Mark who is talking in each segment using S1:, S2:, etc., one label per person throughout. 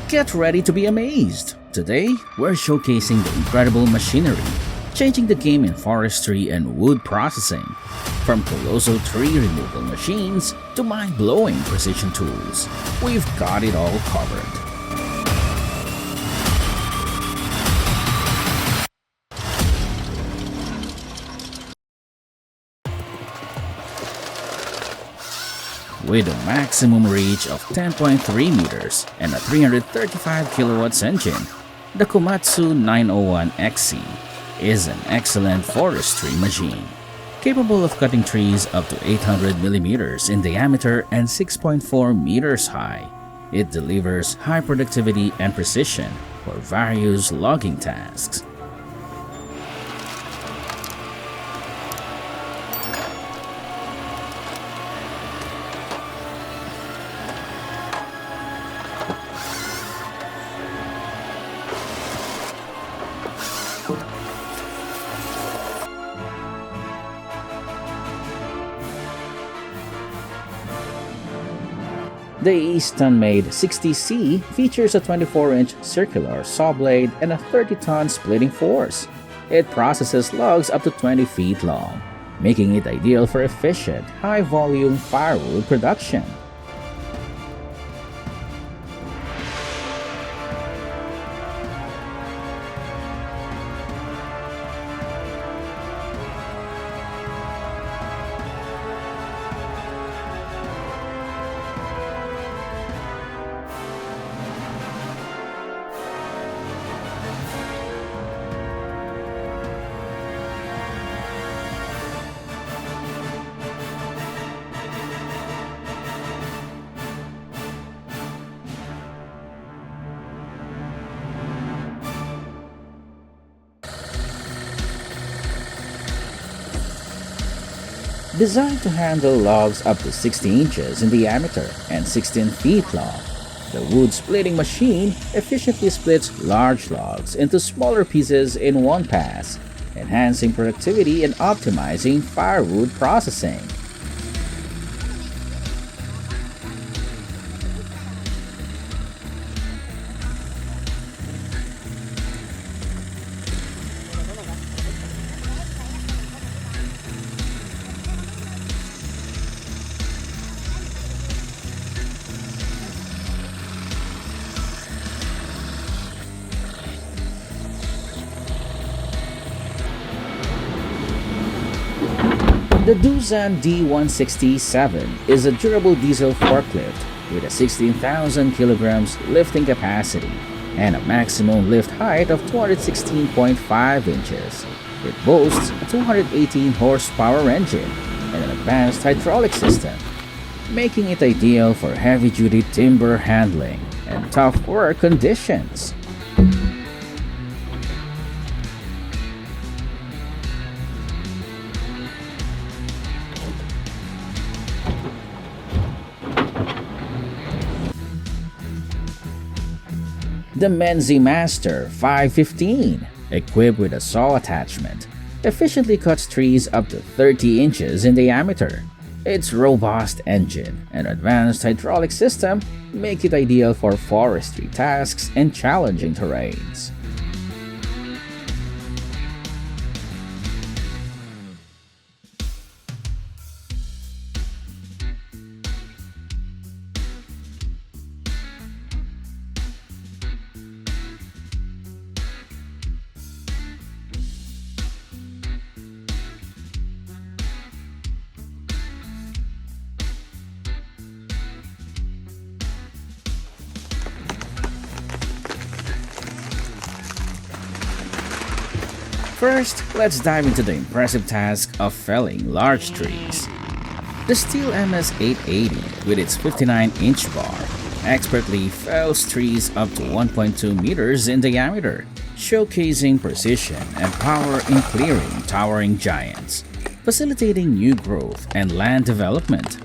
S1: Get ready to be amazed! Today, we're showcasing the incredible machinery, changing the game in forestry and wood processing. From colossal tree removal machines to mind-blowing precision tools, we've got it all covered. With a maximum reach of 10.3 meters and a 335 kilowatts engine, the Komatsu 901XC is an excellent forestry machine, capable of cutting trees up to 800 millimeters in diameter and 6.4 meters high. It delivers high productivity and precision for various logging tasks. The Easton-made 60C features a 24-inch circular saw blade and a 30-ton splitting force. It processes logs up to 20 feet long, making it ideal for efficient, high-volume firewood production. Designed to handle logs up to 60 inches in diameter and 16 feet long, the wood splitting machine efficiently splits large logs into smaller pieces in one pass, enhancing productivity and optimizing firewood processing. The Doosan D167 is a durable diesel forklift with a 16,000 kilograms lifting capacity and a maximum lift height of 216.5 inches. It boasts a 218 horsepower engine and an advanced hydraulic system, making it ideal for heavy-duty timber handling and tough work conditions. The Menzi Master 515, equipped with a saw attachment, efficiently cuts trees up to 30 inches in diameter. Its robust engine and advanced hydraulic system make it ideal for forestry tasks and challenging terrains. First, let's dive into the impressive task of felling large trees. The Steel MS-880, with its 59-inch bar, expertly fells trees up to 1.2 meters in diameter, showcasing precision and power in clearing towering giants, facilitating new growth and land development.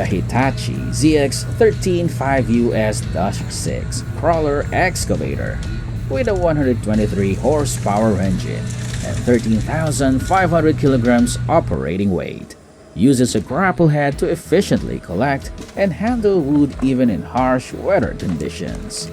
S1: The Hitachi ZX135US-6 crawler excavator with a 123 horsepower engine and 13,500 kilograms operating weight uses a grapple head to efficiently collect and handle wood even in harsh weather conditions.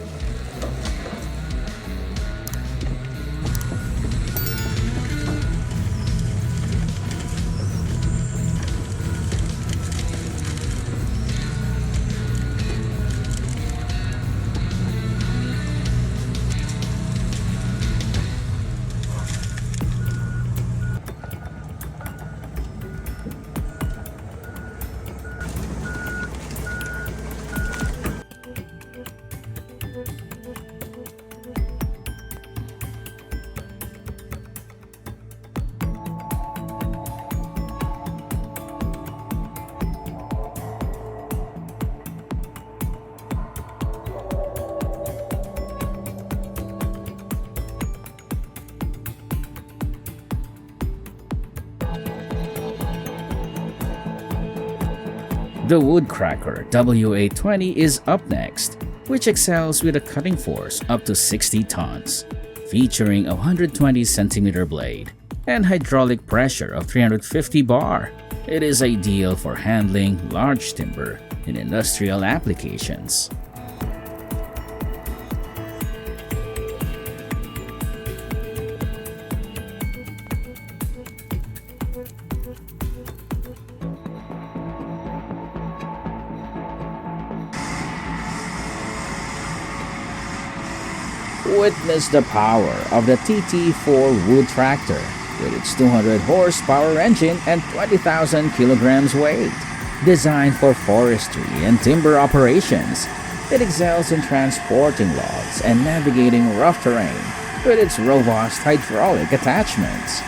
S1: The Woodcracker W820 is up next, which excels with a cutting force up to 60 tons, featuring a 120 centimeter blade and hydraulic pressure of 350 bar. It is ideal for handling large timber in industrial applications. Witness the power of the TT4 wood tractor with its 200 horsepower engine and 20,000 kilograms weight. Designed for forestry and timber operations, it excels in transporting logs and navigating rough terrain with its robust hydraulic attachments.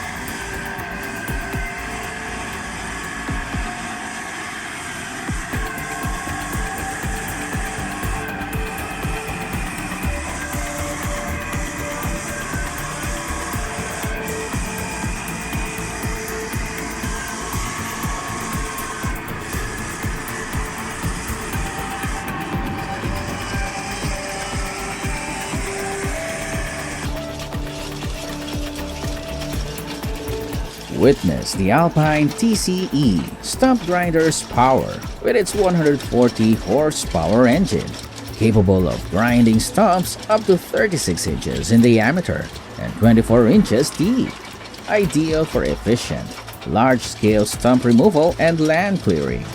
S1: Witness the Alpine TCE stump grinder's power with its 140 horsepower engine, capable of grinding stumps up to 36 inches in diameter and 24 inches deep. Ideal for efficient, large-scale stump removal and land clearing.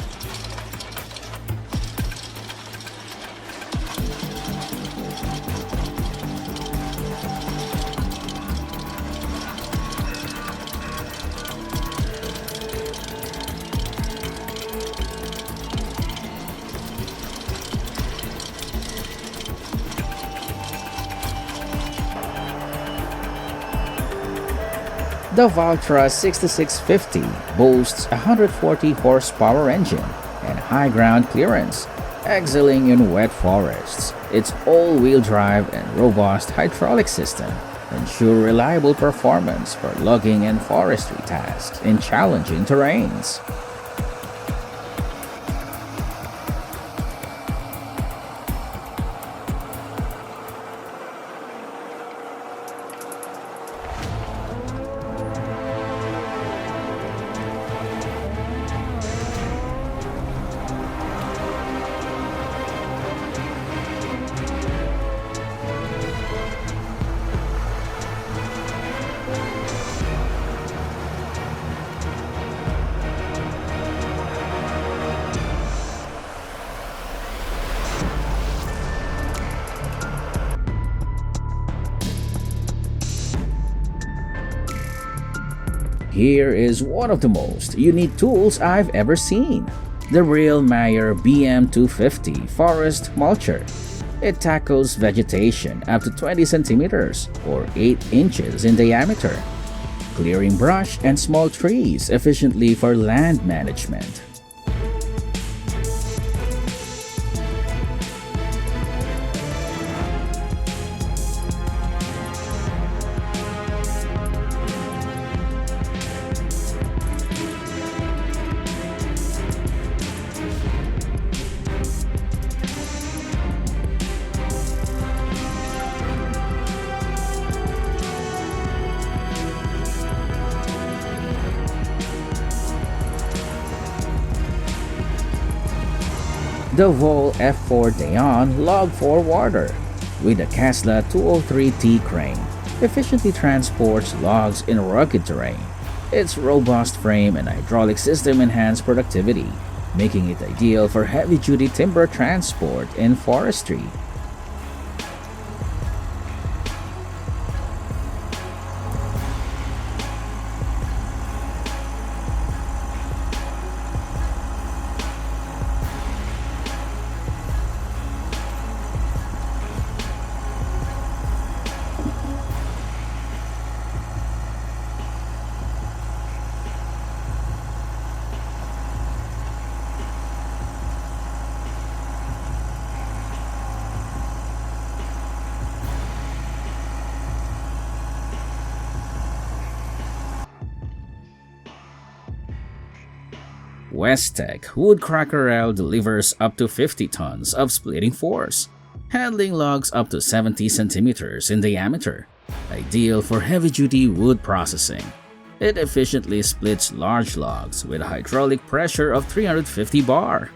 S1: The Valtra 6650 boasts a 140 horsepower engine and high ground clearance, excelling in wet forests. Its all-wheel drive and robust hydraulic system ensure reliable performance for logging and forestry tasks in challenging terrains. Here is one of the most unique tools I've ever seen. The Real-Mayer BM250 Forest Mulcher. It tackles vegetation up to 20 centimeters or 8 inches in diameter, clearing brush and small trees efficiently for land management. The Vol F4 Dayon Log Forwarder with a Kasla 203T crane efficiently transports logs in rugged terrain. Its robust frame and hydraulic system enhance productivity, making it ideal for heavy-duty timber transport in forestry. Westech Woodcracker L delivers up to 50 tons of splitting force, handling logs up to 70 centimeters in diameter, ideal for heavy-duty wood processing. It efficiently splits large logs with a hydraulic pressure of 350 bar.